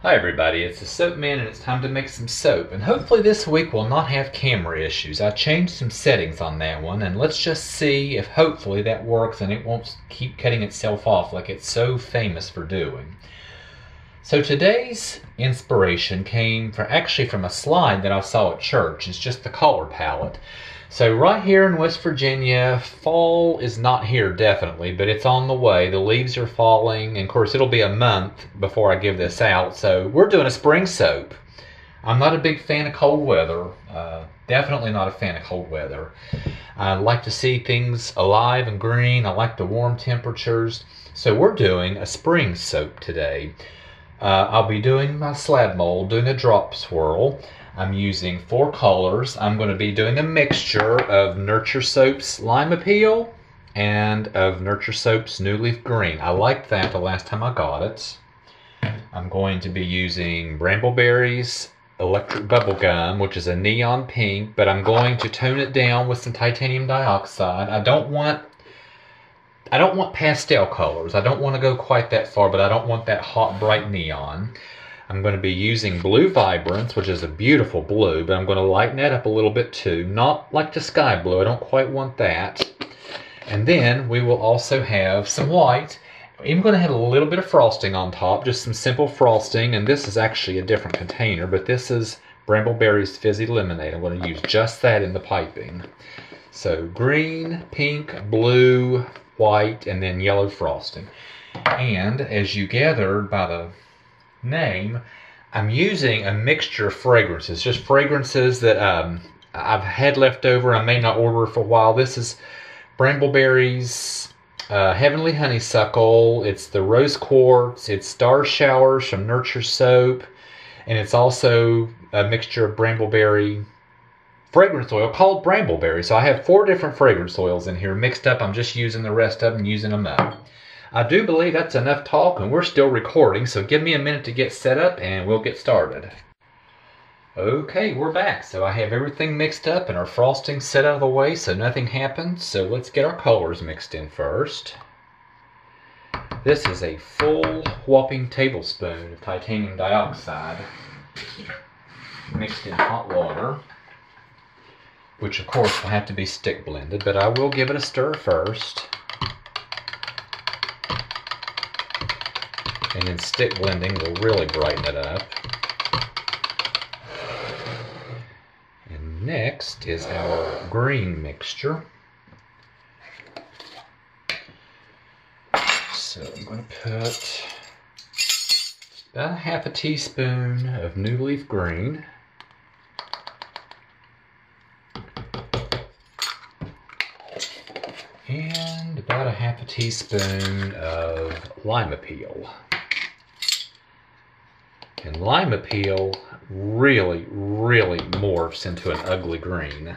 Hi everybody, it's the Soap Man and it's time to make some soap. And hopefully this week we'll not have camera issues. I changed some settings on that one and let's just see if hopefully that works and it won't keep cutting itself off like it's so famous for doing. So today's inspiration came from a slide that I saw at church. It's just the color palette. So right here in West Virginia, fall is not here definitely, but it's on the way. The leaves are falling, and of course it'll be a month before I give this out. So we're doing a spring soap. I'm not a big fan of cold weather. Definitely not a fan of cold weather. I like to see things alive and green. I like the warm temperatures. So we're doing a spring soap today. I'll be doing my slab mold, doing a drop swirl. I'm using 4 colors. I'm going to be doing a mixture of Nurture Soap's Lime Appeal and of Nurture Soap's New Leaf Green. I liked that the last time I got it. I'm going to be using Brambleberry's Electric Bubblegum, which is a neon pink, but I'm going to tone it down with some titanium dioxide. I don't want pastel colors. I don't want to go quite that far, but I don't want that hot, bright neon. I'm going to be using Blue Vibrance, which is a beautiful blue, but I'm going to lighten that up a little bit too. Not like the sky blue. I don't quite want that. And then we will also have some white. I'm going to have a little bit of frosting on top, just some simple frosting. And this is actually a different container, but this is Brambleberry's Fizzy Lemonade. I'm going to use just that in the piping. So green, pink, blue, white, and then yellow frosting. And as you gathered by the name, I'm using a mixture of fragrances, just fragrances that I've had left over. I may not order for a while. This is Brambleberry's Heavenly Honeysuckle. It's the Rose Quartz. It's Star Showers from Nurture Soap. And it's also a mixture of Brambleberry fragrance oil called Brambleberry. So I have 4 different fragrance oils in here mixed up. I'm just using the rest of them, using them up. I do believe that's enough talk and we're still recording, so give me a minute to get set up and we'll get started. Okay, we're back. So I have everything mixed up and our frosting set out of the way so nothing happens. So let's get our colors mixed in first. This is a full whopping tablespoon of titanium dioxide mixed in hot water, which of course will have to be stick blended, but I will give it a stir first. And then stick blending will really brighten it up. And next is our green mixture. So I'm going to put about 1/2 teaspoon of New Leaf Green. And about 1/2 teaspoon of Lime Appeal. And Lime Appeal really, really morphs into an ugly green,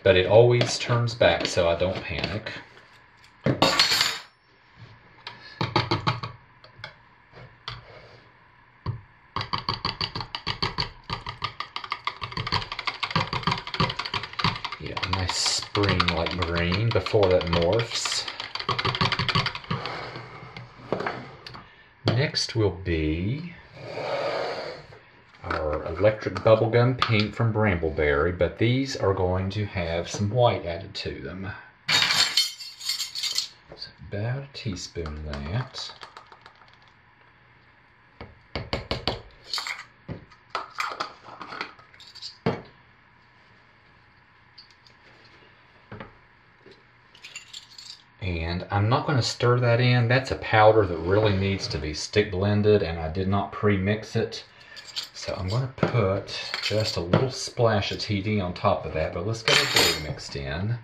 but it always turns back, so I don't panic. Yeah, a nice spring-like green before that morphs. Next will be our Electric Bubblegum Pink from Brambleberry, but these are going to have some white added to them. So about 1 teaspoon of that. And I'm not going to stir that in. That's a powder that really needs to be stick blended, and I did not pre-mix it. So I'm going to put just a little splash of TD on top of that, but let's get it really mixed in.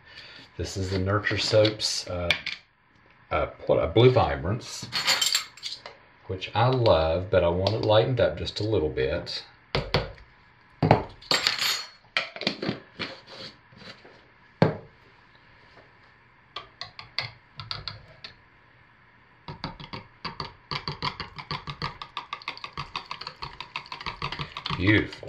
This is the Nurture Soap's Blue Vibrance, which I love, but I want it lightened up just a little bit. Beautiful.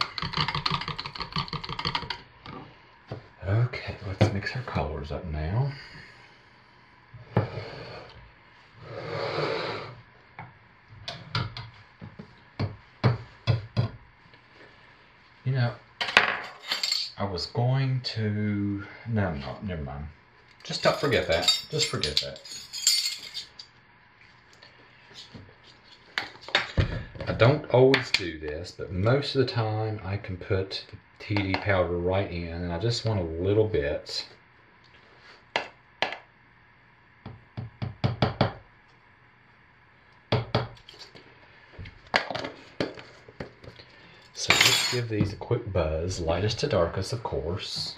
Okay, let's mix our colors up now. You know, I was going to... No, I'm not. Never mind. Just don't forget that. Just forget that. I don't always do this, but most of the time I can put the TD powder right in, and I just want a little bit. So let's give these a quick buzz, lightest to darkest, of course.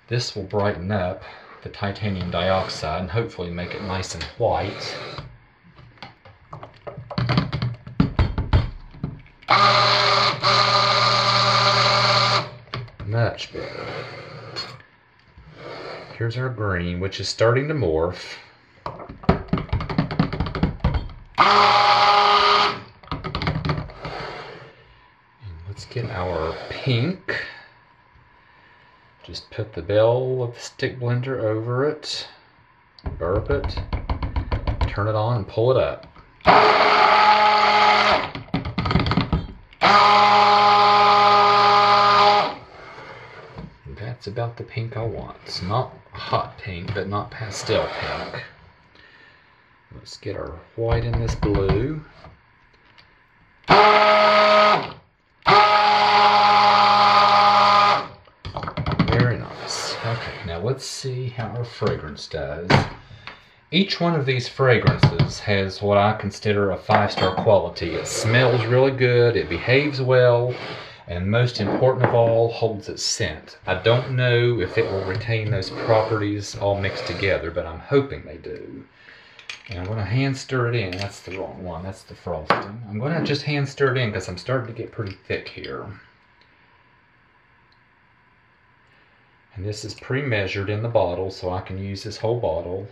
This will brighten up the titanium dioxide and hopefully make it nice and white. Much better. Here's our green, which is starting to morph. And let's get our pink. Just put the bell of the stick blender over it, burp it, turn it on and pull it up. And that's about the pink I want. It's not hot pink, but not pastel pink. Let's get our white in this blue. Very nice. Okay, now let's see how our fragrance does. Each one of these fragrances has what I consider a 5-star quality. It smells really good, it behaves well, and most important of all, holds its scent. I don't know if it will retain those properties all mixed together, but I'm hoping they do. And I'm going to hand stir it in. That's the wrong one, that's the frosting. I'm going to just hand stir it in because I'm starting to get pretty thick here. And this is pre-measured in the bottle, so I can use this whole bottle.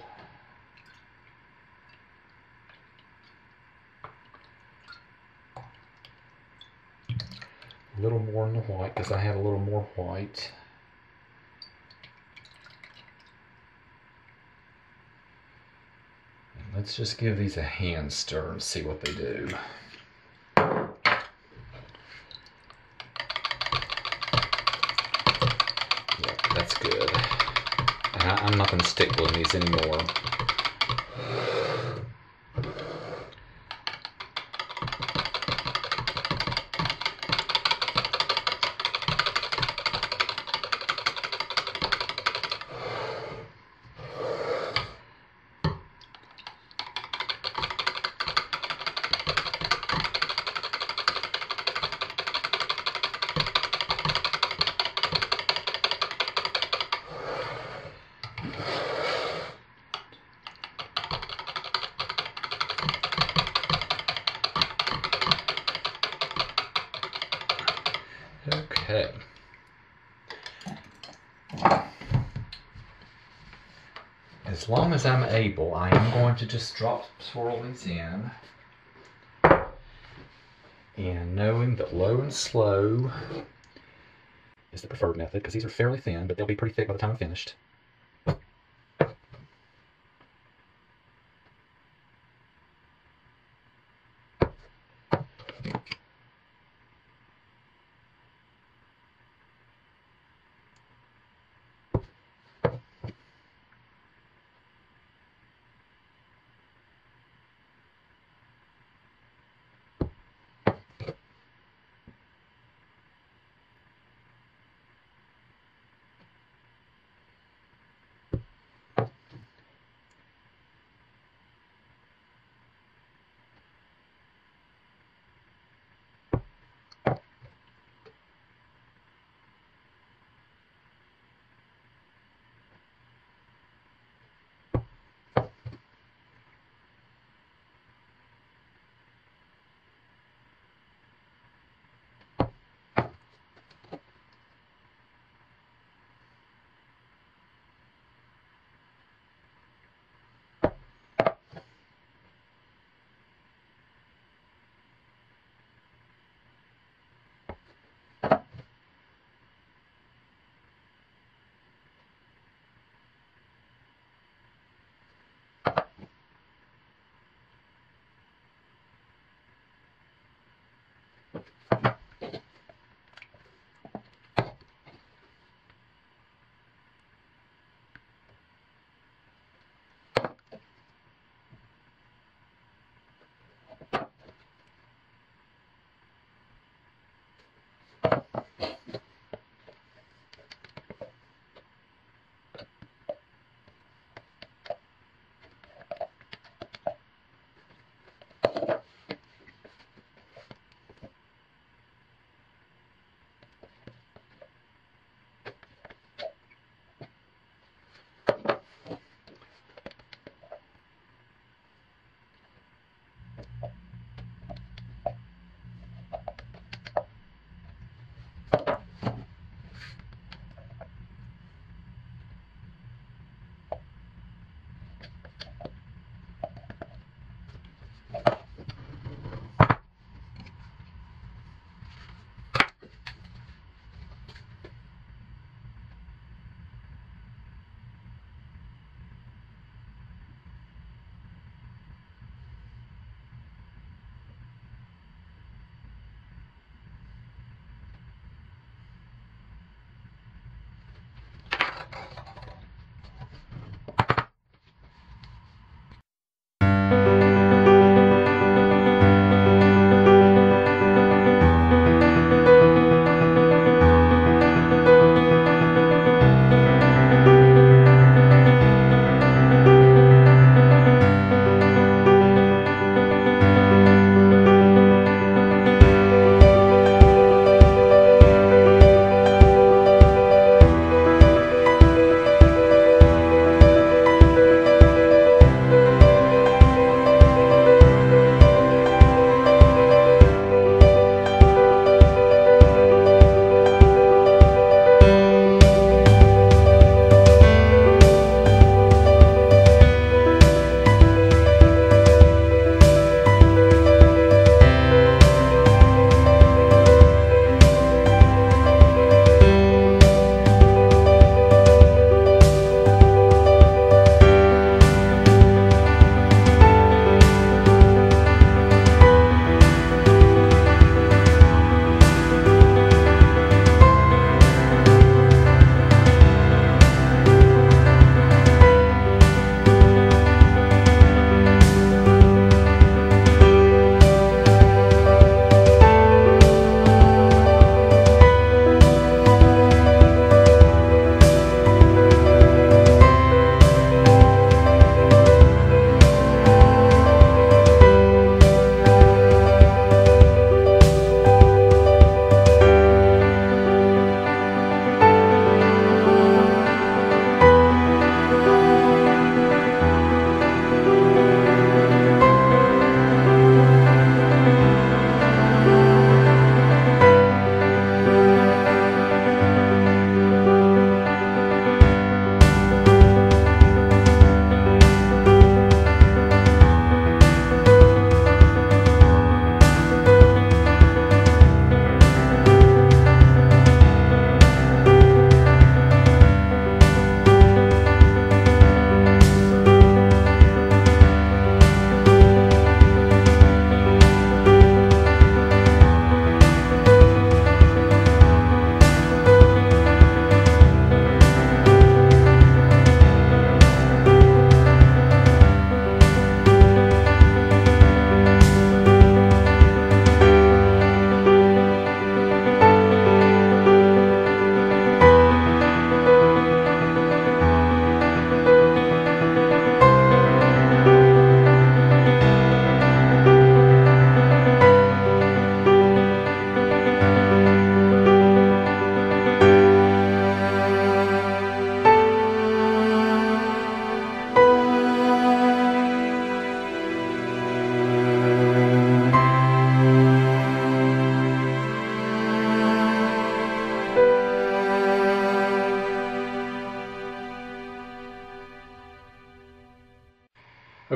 A little more in the white because I have a little more white. And let's just give these a hand stir and see what they do. Yep, that's good. And I'm not going to stick blend these anymore. Okay. As long as I'm able, I am going to just swirl these in. And knowing that low and slow is the preferred method, because these are fairly thin, but they'll be pretty thick by the time I'm finished.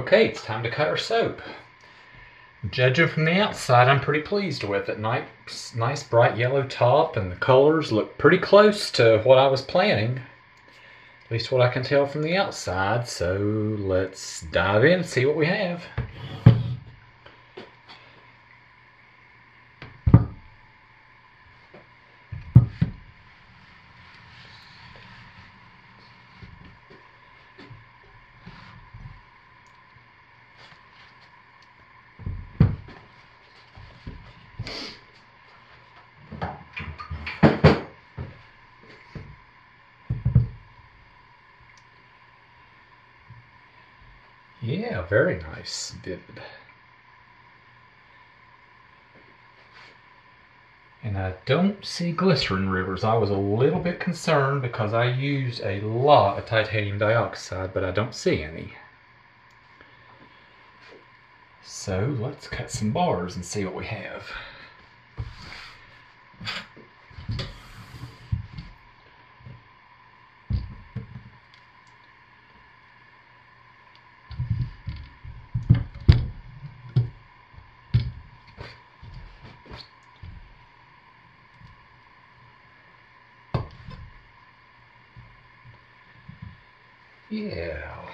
Okay, it's time to cut our soap. Judging from the outside, I'm pretty pleased with it. Nice bright yellow top, and the colors look pretty close to what I was planning. At least what I can tell from the outside. So let's dive in and see what we have. Yeah, very nice, vivid. And I don't see glycerin rivers. I was a little bit concerned because I used a lot of titanium dioxide, but I don't see any. So let's cut some bars and see what we have. Yeah.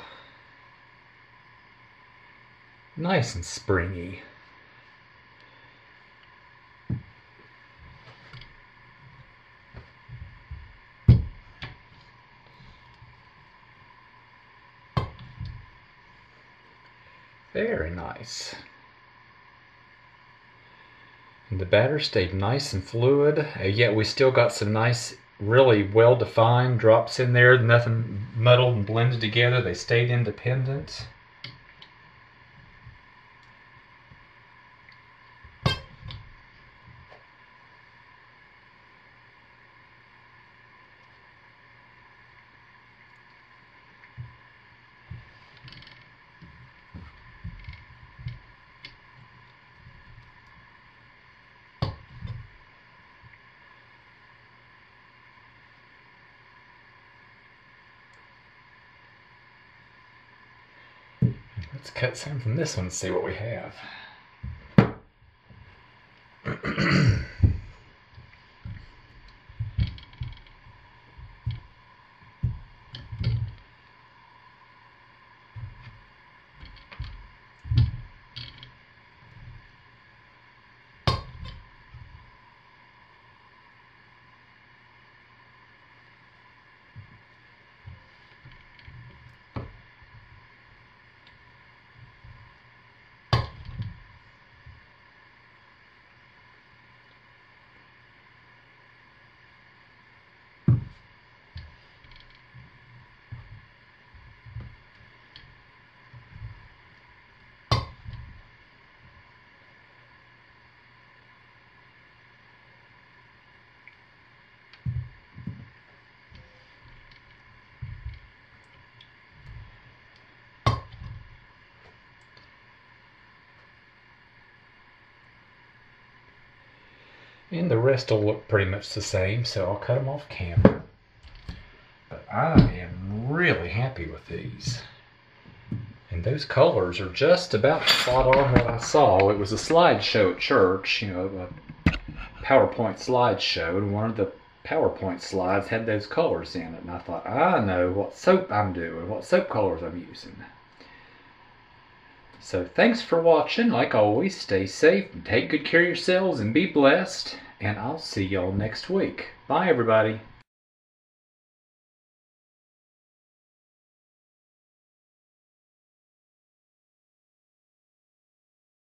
Nice and springy. Very nice. And the batter stayed nice and fluid, yet we still got some nice, really well-defined drops in there. Nothing muddled and blended together. They stayed independent. Let's cut some from this one and see what we have. And the rest will look pretty much the same, so I'll cut them off camera. But I am really happy with these. And those colors are just about spot on what I saw. It was a slideshow at church, a PowerPoint slideshow, and one of the PowerPoint slides had those colors in it. And I thought, I know what soap I'm doing, what soap colors I'm using. So thanks for watching. Like always, stay safe and take good care of yourselves and be blessed. And I'll see y'all next week. Bye, everybody.